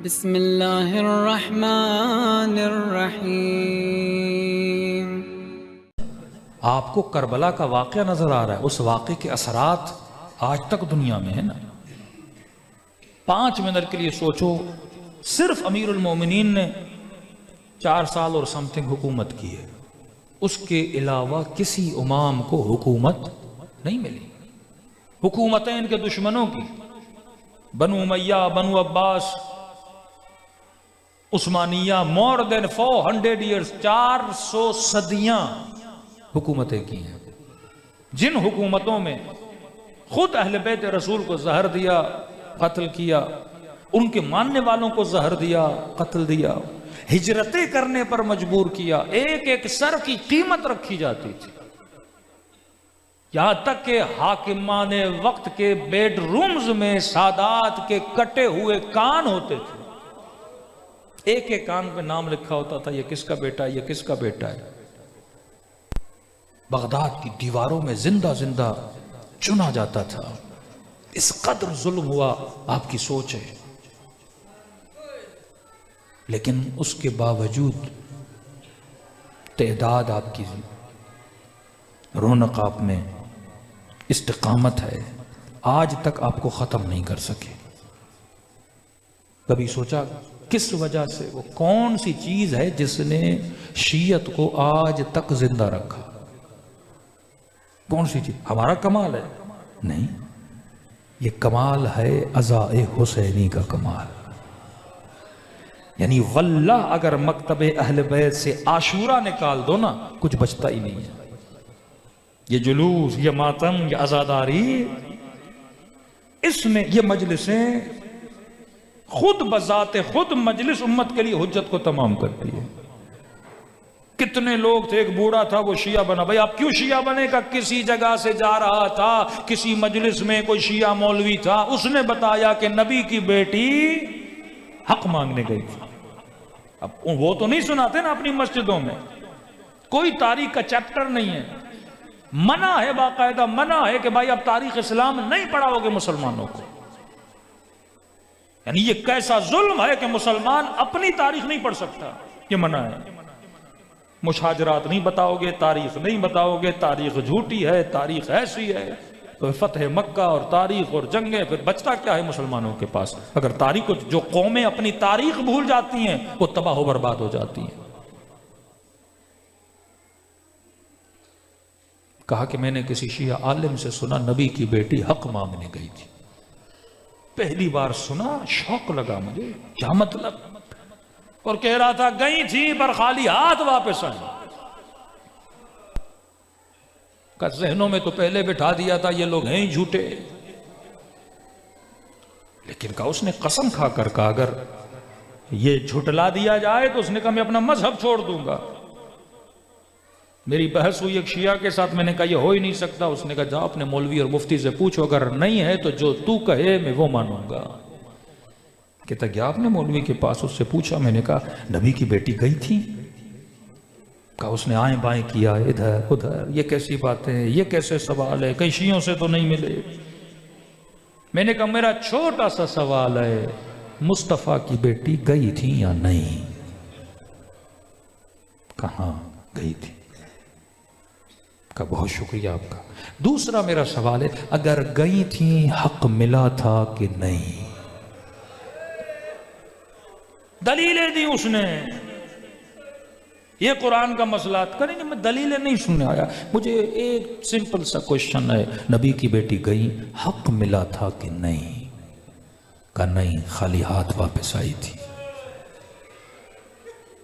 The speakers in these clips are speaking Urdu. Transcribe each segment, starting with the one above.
بسم اللہ الرحمن الرحیم۔ آپ کو کربلا کا واقعہ نظر آ رہا ہے، اس واقعے کے اثرات آج تک دنیا میں ہیں نا۔ 5 منٹ کے لیے سوچو، صرف امیر المومنین نے 4 سال اور سمتنگ حکومت کی ہے، اس کے علاوہ کسی امام کو حکومت نہیں ملی۔ حکومتیں ان کے دشمنوں کی، بنو امیہ، بنو عباس، عثمانیہ، مور دین 400 ایئرز، 400 صدیاں حکومتیں کی ہیں، جن حکومتوں میں خود اہل بیت رسول کو زہر دیا، قتل کیا، ان کے ماننے والوں کو زہر دیا، قتل دیا، ہجرتیں کرنے پر مجبور کیا، ایک ایک سر کی قیمت رکھی جاتی تھی، یہاں تک کہ حاکمان وقت کے بیڈ رومز میں سادات کے کٹے ہوئے کان ہوتے تھے، ایک ایک کان پہ نام لکھا ہوتا تھا، یہ کس کا بیٹا ہے، یہ کس کا بیٹا ہے۔ بغداد کی دیواروں میں زندہ زندہ چنا جاتا تھا۔ اس قدر ظلم ہوا، آپ کی سوچ ہے، لیکن اس کے باوجود تعداد آپ کی، رونق آپ میں، استقامت ہے، آج تک آپ کو ختم نہیں کر سکے۔ کبھی سوچا کس وجہ سے، وہ کون سی چیز ہے جس نے شیعت کو آج تک زندہ رکھا؟ کون سی چیز؟ ہمارا کمال ہے؟ نہیں، یہ کمال ہے عزاء حسینی کا کمال۔ یعنی واللہ اگر مکتب اہل بیت سے عاشورہ نکال دو نا، کچھ بچتا ہی نہیں ہے۔ یہ جلوس، یہ ماتم، یہ عزاداری، اس میں یہ مجلسیں خود بذات خود مجلس امت کے لیے حجت کو تمام کرتی ہے۔ کتنے لوگ تھے، ایک بوڑھا تھا وہ شیعہ بنا، بھئی آپ کیوں شیعہ بنے گا؟ کسی جگہ سے جا رہا تھا، کسی مجلس میں کوئی شیعہ مولوی تھا، اس نے بتایا کہ نبی کی بیٹی حق مانگنے گئی تھی۔ اب وہ تو نہیں سناتے نا اپنی مسجدوں میں، کوئی تاریخ کا چیپٹر نہیں ہے، منع ہے، باقاعدہ منع ہے کہ بھائی اب تاریخ اسلام نہیں پڑھاؤ گے مسلمانوں کو۔ یعنی یہ کیسا ظلم ہے کہ مسلمان اپنی تاریخ نہیں پڑھ سکتا، یہ منع ہے۔ مشاجرات نہیں بتاؤ گے، تاریخ نہیں بتاؤ گے، تاریخ جھوٹی ہے، تاریخ ایسی ہے، تو فتح مکہ اور تاریخ اور جنگیں، پھر بچتا کیا ہے مسلمانوں کے پاس؟ اگر تاریخ کو، جو قومیں اپنی تاریخ بھول جاتی ہیں وہ تباہ و برباد ہو جاتی ہیں۔ کہا کہ میں نے کسی شیعہ عالم سے سنا نبی کی بیٹی حق مانگنے گئی تھی، پہلی بار سنا، شوق لگا مجھے، کیا مطلب؟ اور کہہ رہا تھا گئی تھی پر خالی ہاتھ واپس آئی۔ کہ ذہنوں میں تو پہلے بٹھا دیا تھا یہ لوگ ہیں ہی جھوٹے، لیکن کہا، اس نے قسم کھا کر کہا اگر یہ جھٹلا دیا جائے تو اس نے کہا میں اپنا مذہب چھوڑ دوں گا۔ میری بحث ہوئی ایک شیعہ کے ساتھ، میں نے کہا یہ ہو ہی نہیں سکتا، اس نے کہا جاؤ اپنے مولوی اور مفتی سے پوچھو، اگر نہیں ہے تو جو تو کہے میں وہ مانوں گا۔ کہتا گیا آپ نے مولوی کے پاس، اس سے پوچھا، میں نے کہا نبی کی بیٹی گئی تھی؟ کہا اس نے آئیں بائیں کیا، ادھر ادھر، یہ کیسی بات ہے، یہ کیسے سوال ہے، کئی شیعوں سے تو نہیں ملے۔ میں نے کہا میرا چھوٹا سا سوال ہے، مصطفیٰ کی بیٹی گئی تھی یا نہیں؟ کہاں گئی تھی؟ کہا بہت شکریہ آپ کا۔ دوسرا میرا سوال ہے، اگر گئی تھی حق ملا تھا کہ نہیں؟ دلیلیں دی اس نے، یہ قرآن کا مسئلہ کریں گے، میں دلیلیں نہیں سننے آیا، مجھے ایک سمپل سا کوشچن ہے، نبی کی بیٹی گئی، حق ملا تھا کہ نہیں؟ کہا نہیں، خالی ہاتھ واپس آئی تھی۔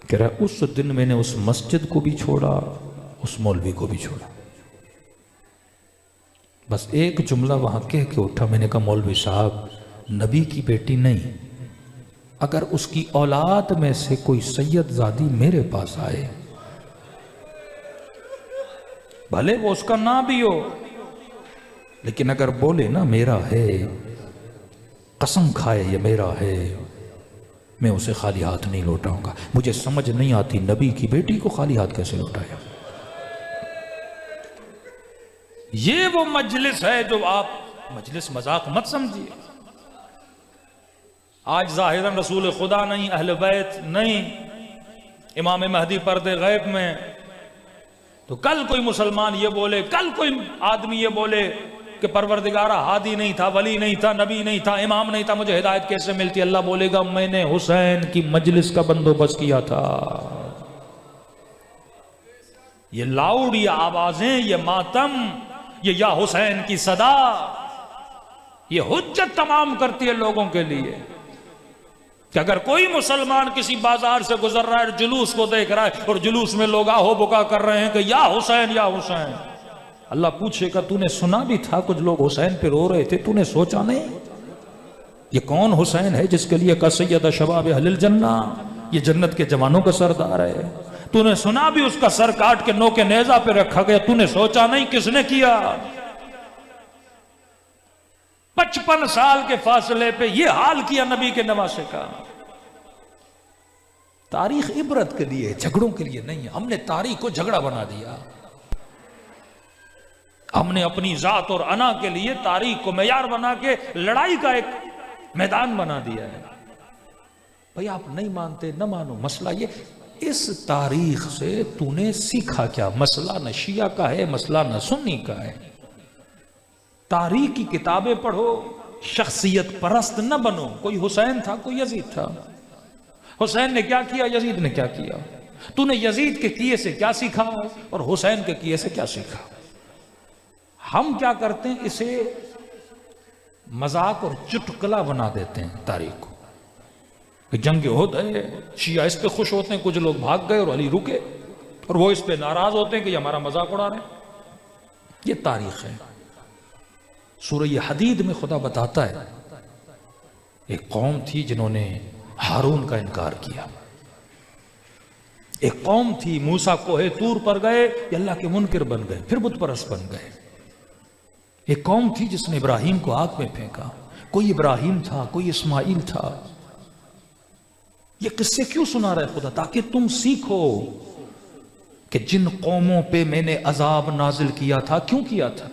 کہہ رہا اس دن میں نے اس مسجد کو بھی چھوڑا، اس مولوی کو بھی چھوڑا، بس ایک جملہ وہاں کہہ کے اٹھا، میں نے کہا مولوی صاحب نبی کی بیٹی نہیں، اگر اس کی اولاد میں سے کوئی سید زادی میرے پاس آئے، بھلے وہ اس کا نام بھی ہو، لیکن اگر بولے نا میرا ہے، قسم کھائے یہ میرا ہے، میں اسے خالی ہاتھ نہیں لوٹاؤں گا۔ مجھے سمجھ نہیں آتی نبی کی بیٹی کو خالی ہاتھ کیسے لوٹایا۔ یہ وہ مجلس ہے جو آپ، مجلس مذاق مت سمجھیے، آج ظاہراً رسول خدا نہیں، اہل بیت نہیں، امام مہدی پردے غیب میں، تو کل کوئی مسلمان یہ بولے، کل کوئی آدمی یہ بولے کہ پروردگارہ ہادی نہیں تھا، ولی نہیں تھا، نبی نہیں تھا، امام نہیں تھا، مجھے ہدایت کیسے ملتی؟ اللہ بولے گا میں نے حسین کی مجلس کا بندوبست کیا تھا۔ یہ لاؤڈ، یہ آوازیں، یہ ماتم، یہ یا حسین کی صدا، یہ حجت تمام کرتی ہے لوگوں کے لیے کہ اگر کوئی مسلمان کسی بازار سے گزر رہا ہے، جلوس کو دیکھ رہا ہے اور جلوس میں لوگ آہو بکا کر رہے ہیں کہ یا حسین یا حسین، اللہ پوچھے گا تو نے سنا بھی تھا کچھ لوگ حسین پہ رو رہے تھے، تو نے سوچا نہیں؟ یہ کون حسین ہے جس کے لیے کا سید شباب اہل الجنہ، یہ جنت کے جوانوں کا سردار ہے، تو نے سنا بھی اس کا سر کاٹ کے نوکے نیزہ پہ رکھا گیا، تو نے سوچا نہیں کس نے کیا؟ 55 سال کے فاصلے پہ یہ حال کیا نبی کے نواسے کا۔ تاریخ عبرت کے لیے، جھگڑوں کے لیے نہیں ہے۔ ہم نے تاریخ کو جھگڑا بنا دیا، ہم نے اپنی ذات اور انا کے لیے تاریخ کو معیار بنا کے لڑائی کا ایک میدان بنا دیا ہے۔ بھئی آپ نہیں مانتے، نہ مانو، مسئلہ یہ اس تاریخ سے تو نے سیکھا کیا؟ مسئلہ نہ شیعہ کا ہے، مسئلہ نہ سنی کا ہے۔ تاریخ کی کتابیں پڑھو، شخصیت پرست نہ بنو۔ کوئی حسین تھا، کوئی یزید تھا، حسین نے کیا کیا، یزید نے کیا کیا، تو نے یزید کے کیے سے کیا سیکھا اور حسین کے کیے سے کیا سیکھا؟ ہم کیا کرتے ہیں، اسے مذاق اور چٹکلا بنا دیتے ہیں تاریخ کو کہ جنگ احد ہے، شیعہ اس پہ خوش ہوتے ہیں، کچھ لوگ بھاگ گئے اور علی رکے، اور وہ اس پہ ناراض ہوتے ہیں کہ یہ ہمارا مذاق اڑا رہے ہیں۔ یہ تاریخ ہے۔ سورہ حدید میں خدا بتاتا ہے ایک قوم تھی جنہوں نے ہارون کا انکار کیا، ایک قوم تھی موسیٰ کوہ طور پر گئے، یہ اللہ کے منکر بن گئے، پھر بت پرست بن گئے۔ ایک قوم تھی جس نے ابراہیم کو آگ میں پھینکا، کوئی ابراہیم تھا، کوئی اسماعیل تھا۔ یہ قصے کیوں سنا رہے خدا؟ تاکہ تم سیکھو کہ جن قوموں پہ میں نے عذاب نازل کیا تھا، کیوں کیا تھا؟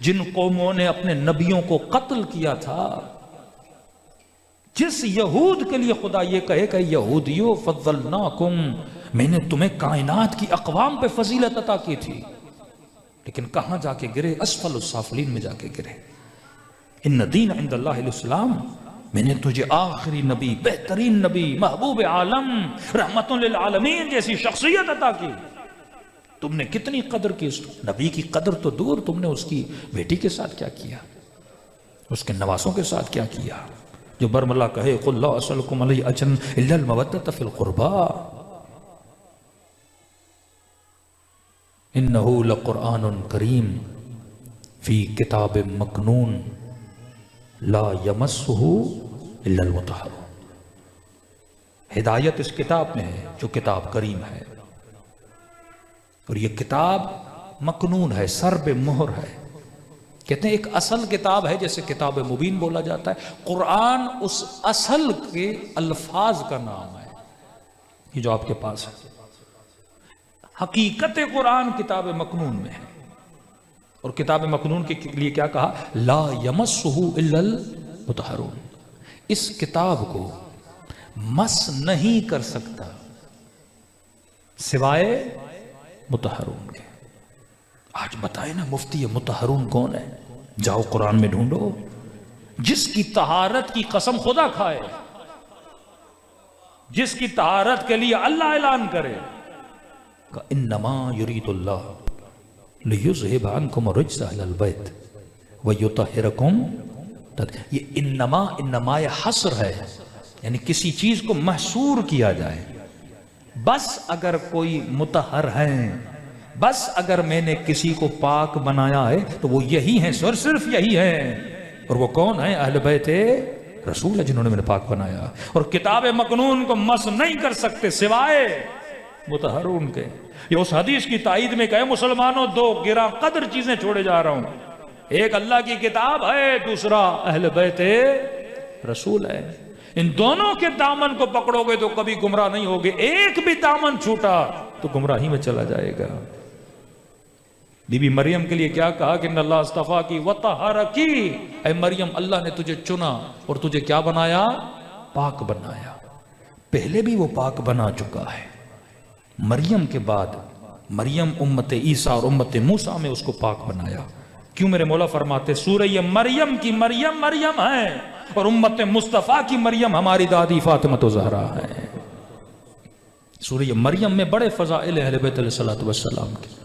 جن قوموں نے اپنے نبیوں کو قتل کیا تھا، جس یہود کے لیے خدا یہ کہے کہ یہودیو فضلناکم، میں نے تمہیں کائنات کی اقوام پہ فضیلت عطا کی تھی، لیکن کہاں جا کے گرے؟ اسفل السافلین میں جا کے گرے۔ ان دین عند اللہ الاسلام، میں نے تجھے آخری نبی، بہترین نبی، محبوب عالم، رحمت للعالمین جیسی شخصیت عطا کی، تم نے کتنی قدر کی اس نبی کی؟ قدر تو دور، تم نے اس کی بیٹی کے ساتھ کیا کیا، اس کے نواسوں کے ساتھ کیا کیا؟ جو برملا کہے قل لا اسألکم علیہ اجرا الا المودۃ فی القربى، انہ لقرآن کریم فی کتاب مکنون لا یمسہ الا المطہرون۔ ہدایت اس کتاب میں ہے جو کتاب کریم ہے، اور یہ کتاب مکنون ہے، سر بے مہر ہے۔ کہتے ہیں ایک اصل کتاب ہے، جیسے کتاب مبین بولا جاتا ہے، قرآن اس اصل کے الفاظ کا نام ہے، یہ جو آپ کے پاس ہے۔ حقیقت قرآن کتاب مکنون میں ہے، اور کتاب مکنون کے لیے کیا کہا؟ لا یمسہ الا المطہرون۔ اس کتاب کو مس نہیں کر سکتا سوائے مطہرون کے۔ آج بتائے نا مفتی مطہرون کون ہے؟ جاؤ قرآن میں ڈھونڈو، جس کی طہارت کی قسم خدا کھائے، جس کی طہارت کے لیے اللہ اعلان کرے کہ انما یرید اللہ لیذہب عنکم الرجس اہل البیت ویطہرکم۔ یہ انما حصر ہے، یعنی کسی چیز کو محصور کیا جائے۔ بس اگر کوئی مطہر ہیں، بس اگر میں نے کسی کو پاک بنایا ہے تو وہ یہی ہیں، صرف یہی ہیں، اور وہ کون ہیں؟ اہل بیت رسول ہے جنہوں نے میں نے پاک بنایا۔ اور کتاب مکنون کو مس نہیں کر سکتے سوائے مطہرون کے۔ یہ اس حدیث کی تائید میں کہ مسلمانوں دو گراں قدر چیزیں چھوڑے جا رہا ہوں، ایک اللہ کی کتاب ہے، دوسرا اہل بیت رسول ہے۔ ان دونوں کے دامن کو پکڑو گے تو کبھی گمراہ نہیں ہوگے، ایک بھی دامن چھوٹا تو گمراہی میں چلا جائے گا۔ بی بی مریم کے لیے کیا کہا کہ ان اللہ اصطفیٰ کی وطہرکی، اے مریم اللہ نے تجھے چنا اور تجھے کیا بنایا؟ پاک بنایا۔ پہلے بھی وہ پاک بنا چکا ہے، مریم کے بعد مریم امت عیسیٰ اور امت موسیٰ میں اس کو پاک بنایا۔ کیوں میرے مولا فرماتے سورہ مریم کی مریم مریم ہے اور امت مصطفیٰ کی مریم ہماری دادی فاطمہ زہرا ہے۔ سورہ مریم میں بڑے فضائل اہل بیت علیہ السلام کے۔